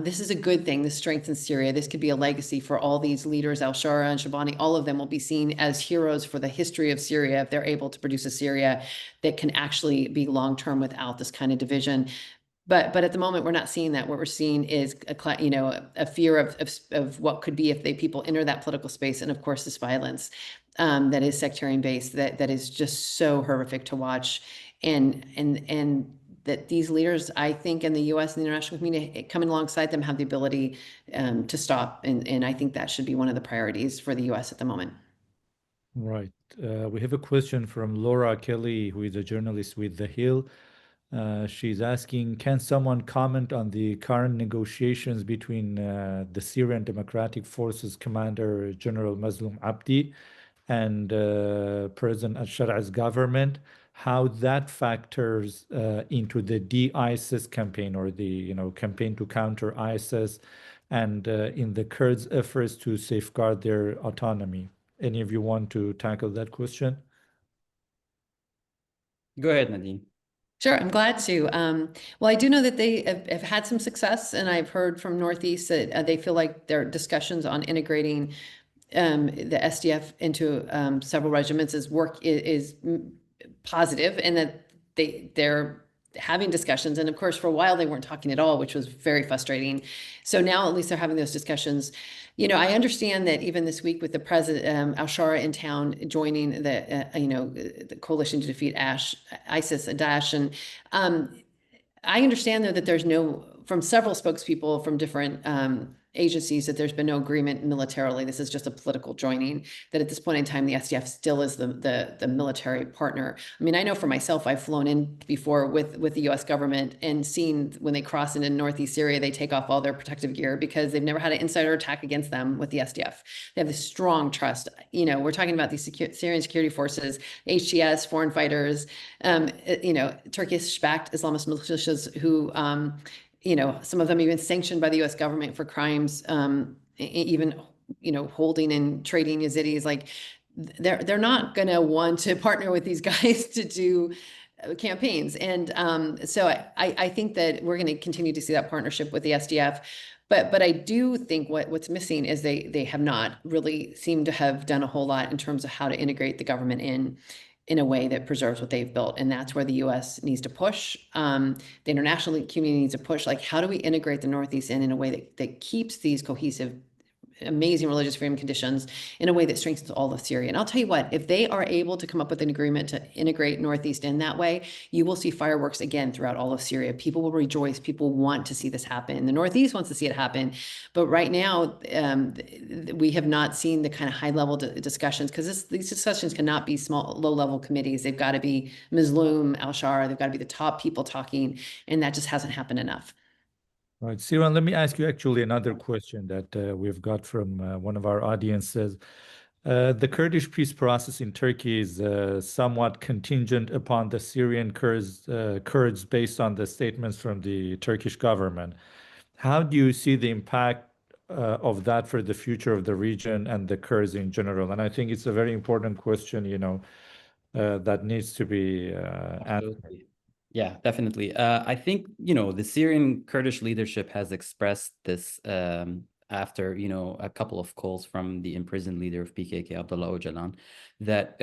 This is a good thing. This strengthens Syria. This could be a legacy for all these leaders, al-Shara and Shabani. All of them will be seen as heroes for the history of Syria if they're able to produce a Syria that can actually be long-term without this kind of division. But at the moment, we're not seeing that. What we're seeing is a fear of what could be if people enter that political space, and of course, this violence that is sectarian based that is just so horrific to watch, and that these leaders, I think, in the U.S. and the international community coming alongside them have the ability to stop, and I think that should be one of the priorities for the U.S. at the moment. Right. We have a question from Laura Kelly, who is a journalist with The Hill. She's asking, can someone comment on the current negotiations between the Syrian Democratic Forces commander, General Mazloum Abdi, and President al-Shar''s government, how that factors into the de-ISIS campaign or the campaign to counter ISIS and in the Kurds' efforts to safeguard their autonomy? Any of you want to tackle that question? Go ahead, Nadine. Sure, I'm glad to. Well, I do know that they have had some success, and I've heard from Northeast that they feel like their discussions on integrating the SDF into several regiments is positive, and that they're having discussions. And of course, for a while they weren't talking at all, which was very frustrating. So now at least they're having those discussions. I understand that even this week with the president, al-Shara in town joining the coalition to defeat ISIS, Daesh, and I understand though that there's from several spokespeople from different agencies that there's been no agreement militarily. This is just a political joining, that at this point in time, the SDF still is the military partner. I mean, I know for myself, I've flown in before with the US government and seen when they cross into Northeast Syria, they take off all their protective gear because they've never had an insider attack against them with the SDF. They have this strong trust. We're talking about these Syrian security forces, HTS, foreign fighters, Turkish-backed Islamist militias who, some of them even sanctioned by the US government for crimes, even, holding and trading Yazidis. Like they're not going to want to partner with these guys to do campaigns. And so I think that we're going to continue to see that partnership with the SDF. But I do think what's missing is they have not really seemed to have done a whole lot in terms of how to integrate the government in a way that preserves what they've built. And that's where the US needs to push. The international community needs to push, like, how do we integrate the Northeast in a way that keeps these cohesive, amazing religious freedom conditions in a way that strengthens all of Syria. And I'll tell you what, if they are able to come up with an agreement to integrate Northeast in that way, you will see fireworks again throughout all of Syria. People will rejoice. People want to see this happen. The Northeast wants to see it happen. But right now, we have not seen the kind of high-level discussions, because these discussions cannot be small, low-level committees. They've got to be Mazloum, al-Shara. They've got to be the top people talking, and that just hasn't happened enough. Right, Siran, let me ask you actually another question that we've got from one of our audiences. The Kurdish peace process in Turkey is somewhat contingent upon the Syrian Kurds based on the statements from the Turkish government. How do you see the impact of that for the future of the region and the Kurds in general? And I think it's a very important question, that needs to be answered. Absolutely. Yeah, definitely. I think, the Syrian Kurdish leadership has expressed this after, a couple of calls from the imprisoned leader of PKK, Abdullah Öcalan, that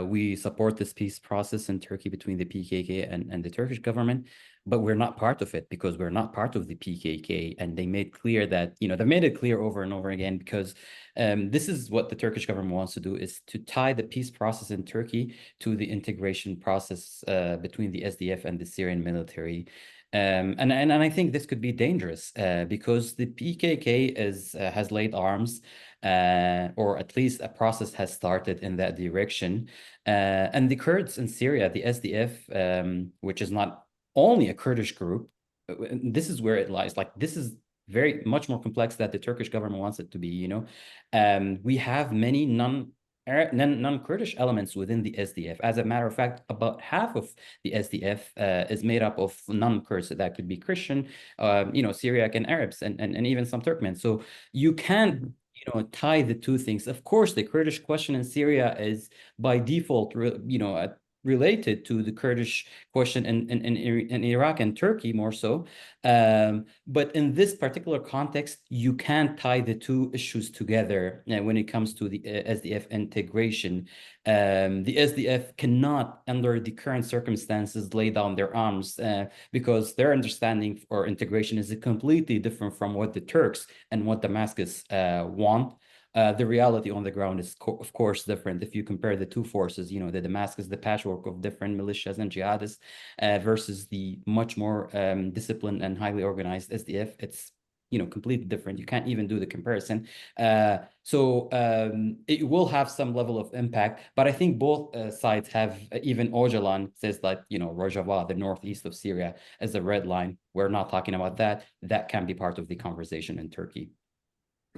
we support this peace process in Turkey between the PKK and the Turkish government, but we're not part of it because we're not part of the PKK. And they made clear that, they made it clear over and over again, because this is what the Turkish government wants to do, is to tie the peace process in Turkey to the integration process between the SDF and the Syrian military. And I think this could be dangerous because the PKK has laid arms, or at least a process has started in that direction. And the Kurds in Syria, the SDF, which is not only a Kurdish group, this is where it lies. Like, this is very much more complex than the Turkish government wants it to be. We have many non-Kurdish elements within the SDF. As a matter of fact, about half of the SDF is made up of non-Kurds. That could be Christian, Syriac and Arabs, and even some Turkmen. So you can't tie the two things. Of course, the Kurdish question in Syria is by default, related to the Kurdish question in Iraq and Turkey more so. But in this particular context, you can't tie the two issues together when it comes to the SDF integration. The SDF cannot, under the current circumstances, lay down their arms because their understanding for integration is completely different from what the Turks and what Damascus want. The reality on the ground is, of course, different. If you compare the two forces, the Damascus, the patchwork of different militias and jihadists versus the much more disciplined and highly organized SDF, it's completely different. You can't even do the comparison. So it will have some level of impact, but I think both sides have, even Öcalan says that, Rojava, the northeast of Syria, is a red line. We're not talking about that. That can be part of the conversation in Turkey.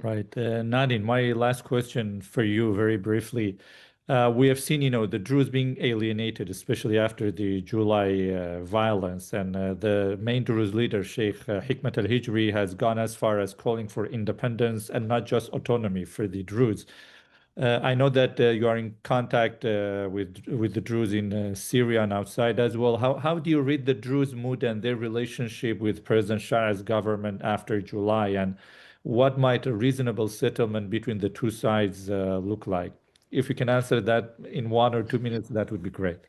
Right. Nadine, my last question for you very briefly. We have seen, the Druze being alienated, especially after the July violence. And the main Druze leader, Sheikh Hikmet al-Hijri, has gone as far as calling for independence and not just autonomy for the Druze. I know that you are in contact with the Druze in Syria and outside as well. How do you read the Druze mood and their relationship with President Bashar's government after July? And what might a reasonable settlement between the two sides look like? If you can answer that in 1 or 2 minutes, that would be great.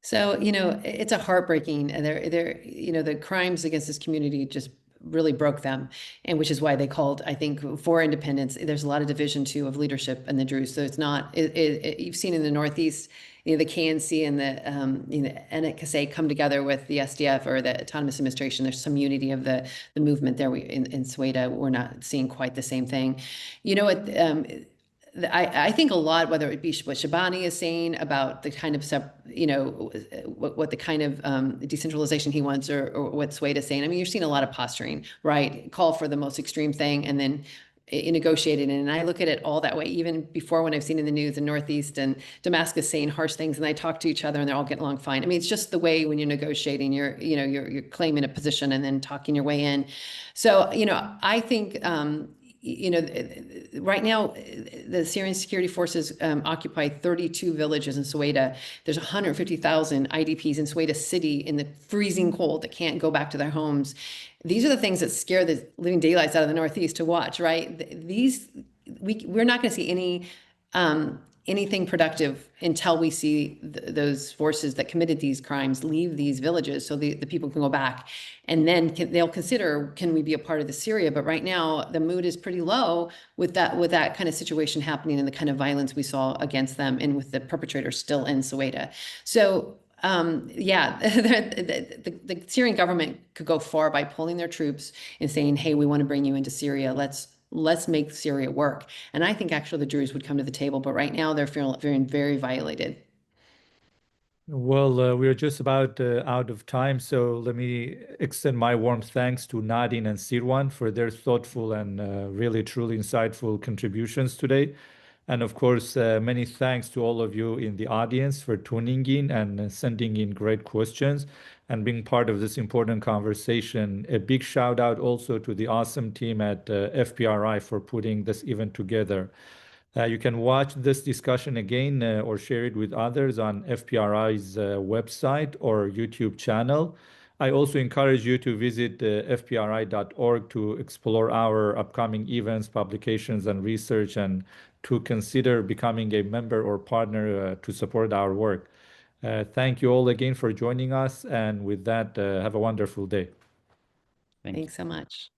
So, it's a heartbreaking, and the crimes against this community just really broke them, and which is why they called, I think, for independence. There's a lot of division too of leadership in the Druze. So it's not, you've seen in the Northeast, the KNC and the NKSA come together with the SDF or the Autonomous Administration. There's some unity of the movement there. In Sweden, we're not seeing quite the same thing. I think a lot, whether it be what Shabani is saying about the kind of what the kind of decentralization he wants, or what Swede is saying. I mean, you're seeing a lot of posturing, right? Call for the most extreme thing and then negotiated. And I look at it all that way, even before, when I've seen in the news the Northeast and Damascus saying harsh things, and they talk to each other and they're all getting along fine. I mean, it's just the way when you're negotiating, you're claiming a position and then talking your way in. So, I think, right now, the Syrian security forces occupy 32 villages in Sweden. There's 150,000 IDPs in Sweden city in the freezing cold that can't go back to their homes. These are the things that scare the living daylights out of the Northeast to watch, right? We're not going to see anything productive until we see those forces that committed these crimes leave these villages, so the people can go back, and then they'll consider, can we be a part of the Syria? But right now the mood is pretty low with that kind of situation happening and the kind of violence we saw against them, and with the perpetrators still in Soweto. So the Syrian government could go far by pulling their troops and saying, hey, we want to bring you into Syria. Let's make Syria work. And I think actually the Druze would come to the table, but right now they're feeling very violated. Well, we're just about out of time, so let me extend my warm thanks to Nadine and Sirwan for their thoughtful and really truly insightful contributions today. And of course, many thanks to all of you in the audience for tuning in and sending in great questions and being part of this important conversation. A big shout out also to the awesome team at FPRI for putting this event together. You can watch this discussion again or share it with others on FPRI's website or YouTube channel. I also encourage you to visit fpri.org to explore our upcoming events, publications, and research, and to consider becoming a member or partner to support our work. Thank you all again for joining us. And with that, have a wonderful day. Thank you. Thanks so much.